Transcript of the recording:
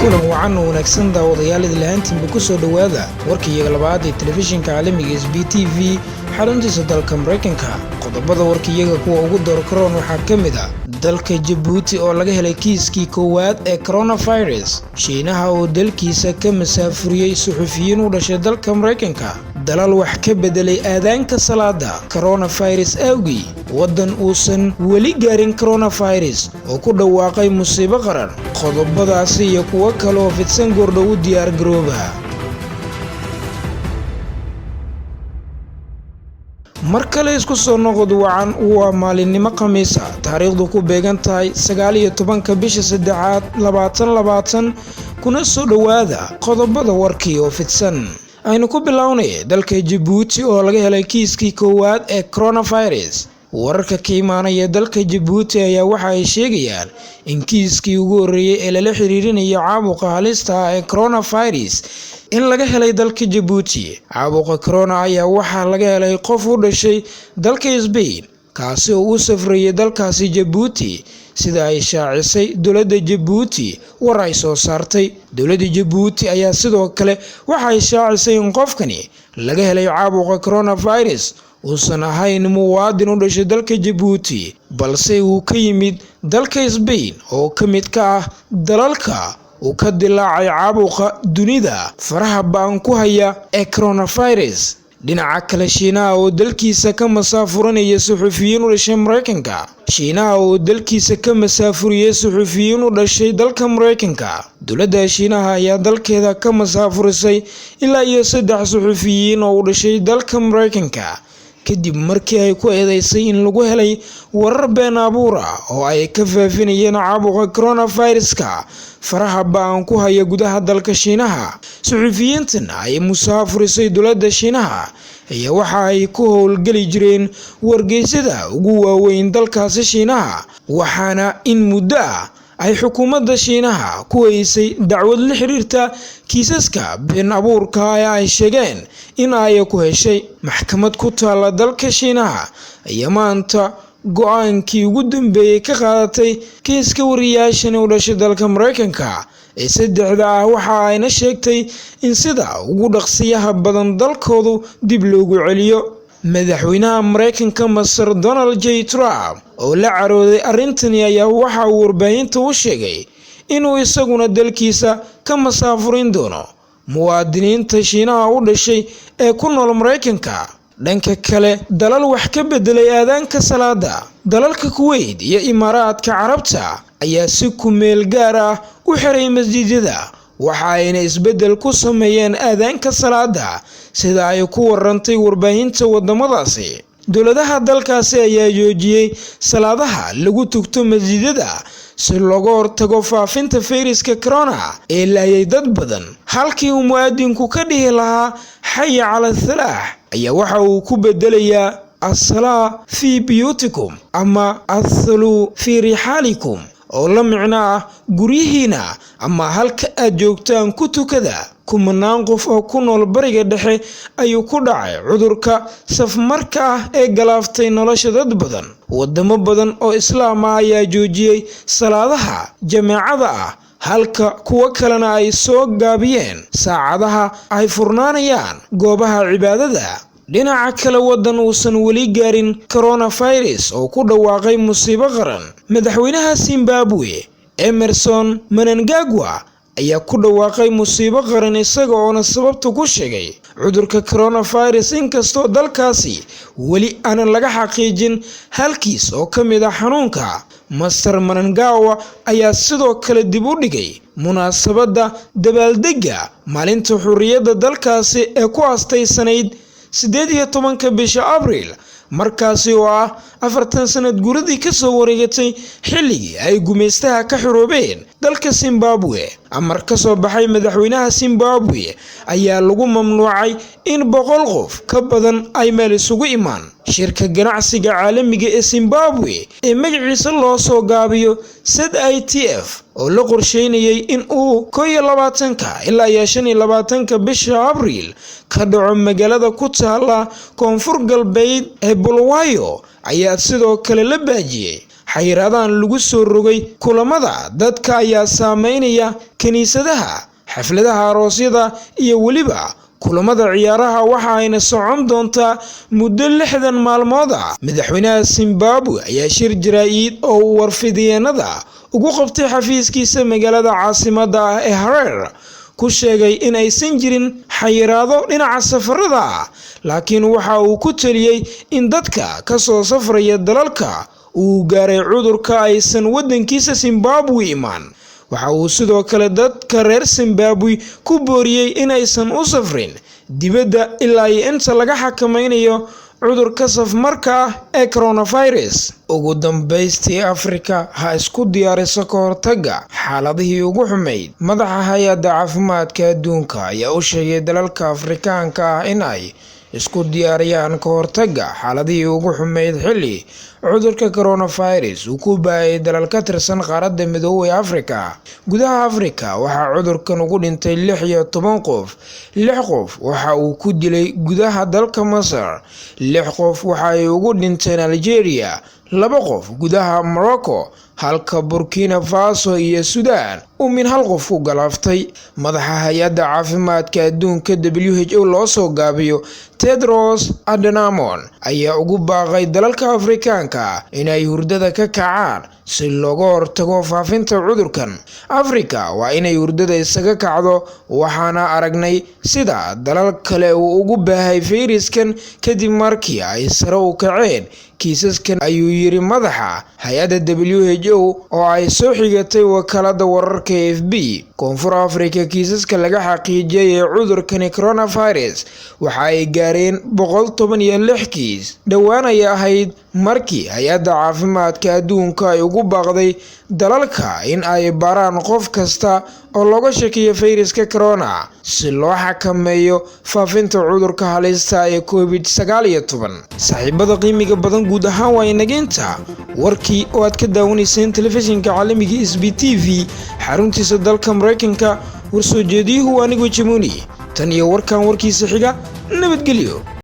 kulan wacan oo wanaagsan daawadayaal idlaantiinba ku soo dhawaada warkayga labaad ee telefishinka caalamiga SBTV xaruntiisa dalka Mareykanka. Qodobada warkayga kuwa ugu door karoon waxaa ka mid ah dalka Djibouti oo laga helay kiiskii koowaad ee coronavirus, Shiinaha oo dalkiisa ka masaafuriyay suxufiyiin u dhashay dalka Mareykanka, dalal wax ka bedelay aadaanka salaada coronavirus awgii, wadan uusan weli gaarin coronavirus oo ku dhawaaqay musiibo qaran. Qodobadaasi iyo kuwa kale oo fidsan goordhow u diyaar garooba. markale isku soo noqod wacan waa maalinimo Khamiis ah, taariikhdu ku beegan tahay 19 bisha 3 2020. kuna soo dhawaada qodobada warkii oo fidsan. aynu ku bilownay dalka Djibouti oo laga helay kiiskii koowaad ee coronavirus. wararka ka imaanaya dalka Djibouti ayaa waxa ay sheegayaan in kiiskii ugu horeeyay ee la xiriirinayo caabuqa halista ah ee coronavirus in laga helay dalka Djibouti. caabuqa corona ayaa waxa laga helay qof u dhashay dalka Spain kaasi oo u safrayay dalkaasi Djibouti, sida ay shaacisay dowladda Djibouti war ay soo saartay. dowladda Djibouti ayaa sidoo kale waxa ay shaacisay in qofkani laga helay caabuqa coronavirus uusan ahayn muwaadin u dhashay dalka Djibouti, balse uu ka yimid dalka Spain oo ka mid ka ah dalalka uu ka dilaacay caabuqa dunida faraha baan ku haya ee coronavirus. dhinaca kale, Shiinaha oo dalkiisa ka masaafurinaya suxufiyiin u dhashay Mareykanka. Shiinaha oo dalkiisa ka masaafuriyay suxufiyiin u dhashay dalka Mareykanka. dowladda Shiinaha ayaa dalkeeda ka masaafurisay ilaa iyo 3 suxufiyiin oo u dhashay dalka Mareykanka kadib markii ay ku eedeysay in lagu helay warar been abuur ah oo ay ka faafinayeen caabuqa coronavirus-ka faraha baan ku haya gudaha dalka Shiinaha. suxufiyiintan ay musaafurisay dowladda Shiinaha ayaa waxa ay ku howlgali jireen wargeysyada ugu waaweyn dalkaasi Shiinaha, waxaana in muddo ah ay xukuumadda Shiinaha ku haysay dacwad la xiriirta kiisaska been abuurka ee ay sheegeen in ay ku heshay. maxkamad ku taala dalka Shiinaha ayaa maanta go'aankii ugu dambeeyay ka qaadatay kiiska wariyaashan u dhashay dalka Mareykanka ee 3 ah, waxa ayna sheegtay in sida ugu dhaqsiyaha badan dalkoodu dib loogu celiyo. madaxweynaha Mareykanka Mr. Donald J. Trump oo la carooday arrintani ayaa waxa uu warbaahinta u sheegay inuu isaguna dalkiisa ka masaafurin doono muwaadiniinta Shiinaha u dhashay ee ku nool Mareykanka. dhanka kale, dalal wax ka bedelay aadaanka salaada, dalalka Kuwait iyo Imaaraadka Carabta ayaa si ku meel gaar ah u xiray masjidada, waxa ayna isbedel ku sameeyeen aadaanka salaada sida ay ku warantay warbaahinta wadamadaasi. dowladaha dalkaasi ayaa joojiyay salaadaha lagu tugto masjidada si looga hortago faafinta fayraska corona ee laayay dad badan. halkii uu muwaadinku ka dhihi lahaa xay cala salaah ayaa waxa uu ku bedelayaa as-salaa fi biyutikum ama as-saluu fi rihalikum oo la micno ah guryihiina ama halka aad joogtaan ku tukada. kumanaan qof oo ku nool bariga dhexe ayuu ku dhacay cudurka safmarka ah ee galaaftay nolosha dad badan. wadamo badan oo islaam ah ayaa joojiyay salaadaha jameecada ah, halka kuwa kalena ay soo gaabiyeen saacadaha ay furnaanayaan goobaha cibaadada. dhinaca kale, wadan uusan weli gaarin coronavirus oo ku dhawaaqay musiibo qaran. madaxweynaha Zimbabwe Emmerson Mnangagwa ayaa ku dhawaaqay musiibo qaran isaga oo sababta ku sheegay cudurka coronavirus, inkastoo dalkaasi weli aan laga xaqiijin halkiis oo ka mid ah xanuunka. Mr. Mnangagwa ayaa sidoo kale dib u dhigay munaasabadda dabaaldegga maalinta xurriyadda dalkaasi ee ku aastaysanayd 18 bisha Abriil, markaasi oo ah 40 sanad guuradii ka soo wareegatay xilligii ay gumeystaha ka xoroobeen dalka Zimbabwe. amar ka soo baxay madaxweynaha Zimbabwe ayaa lagu mamnuucay in 100 qof ka badan ay meel isugu imaan. shirka ganacsiga caalamiga ee Zimbabwe ee magaciisa loo soo gaabiyo ZITF oo la qorsheynayay in uu 21 ilaa 25 bisha Abriil ka dhaco magaalada ku taala koonfur galbeed ee Bulawayo ayaa sidoo kale la baajiyay xayiraadahan lagu soo rogay kulamada dadka ayaa saameynaya kiniisadaha, xafladaha aroosyada iyo weliba kulamada ciyaaraha waxa ayna socon doontaa muddo 60 maalmood ah. Madaxweynaha Zimbabwe ayaa shir jaraa'id oo warfidiyeenada ugu qabtay xafiiskiisa magaalada caasimadda ah ee Harare ku sheegay in aysan jirin xayiraado dhinaca safarada ah, laakiin waxa uu ku taliyay in dadka ka soo safraya dalalka uu gaaray cudurka aysan wadankiisa Zimbabwe imaan. Waxa uu sidoo kale dadka reer Zimbabwe ku booriyay in aysan u safrin dibadda ilaa inta laga xakameynayo cudurka safmarka ah ee coronavirus. Ugu dambeystii, Afrika ha isku diyaariso ka hortagga xaaladihii ugu xumeyd. Madaxa hay'adda caafimaadka adduunka ayaa u sheegay dalalka Afrikaanka ah in ay isku diyaariyaan ka hortagga xaaladihii ugu xumeyd xilli cudurka coronavirus uu ku baahayay dalal ka tirsan qaaradda Midoobay Afrika. Gudaha Afrika waxaa cudurkan ugu dhintay 16 qof. 6 qof waxa uu ku dilay gudaha dalka Masar, 6 qof waxa ay ugu dhinteen Algeria, 2 qof gudaha Morocco, halka Burkina Faso iyo Sudan uu min 1 qof u galaaftay. Madaxa hay'adda caafimaadka adduunka WHO loo soo gaabiyo Tedros Adhanom ayaa ugu baaqay dalalka Afrikaanka inay hurdada ka kacaan si looga hortago faafinta cudurkan. Afrika waa inay hurdada isaga kacdo, waxaana aragnay sida dalal kale uu ugu baahay fayraskan kadib markii ay sare u kaceen kiisaskan, ayuu yiri madaxa hay'adda WHO oo ay soo xigatay wakaaladda wararka AFP. Koonfur Afrika, kiisaska laga xaqiijiyay ee cudurkan coronavirus waxa ay gaareen 116 kiis. Dhowaan ay ahayd markii hay'adda caafimaadka adduunka ay ugu baaqday dalalka in ay baaraan qof kasta oo looga shakiyo fayraska corona si loo xakameeyo faafinta cudurka halista ee COVID-19. Saaxiibada qiimiga badan, guud ahaan waa inageenta warkii oo aad ka daawanayseen telefishinka caalamiga SBTV xaruntiisa dalka Mareykanka. War soo jeediyuhu anigu Jimuni. Tan iyo warkan warkiisa xiga, nabadgelyo.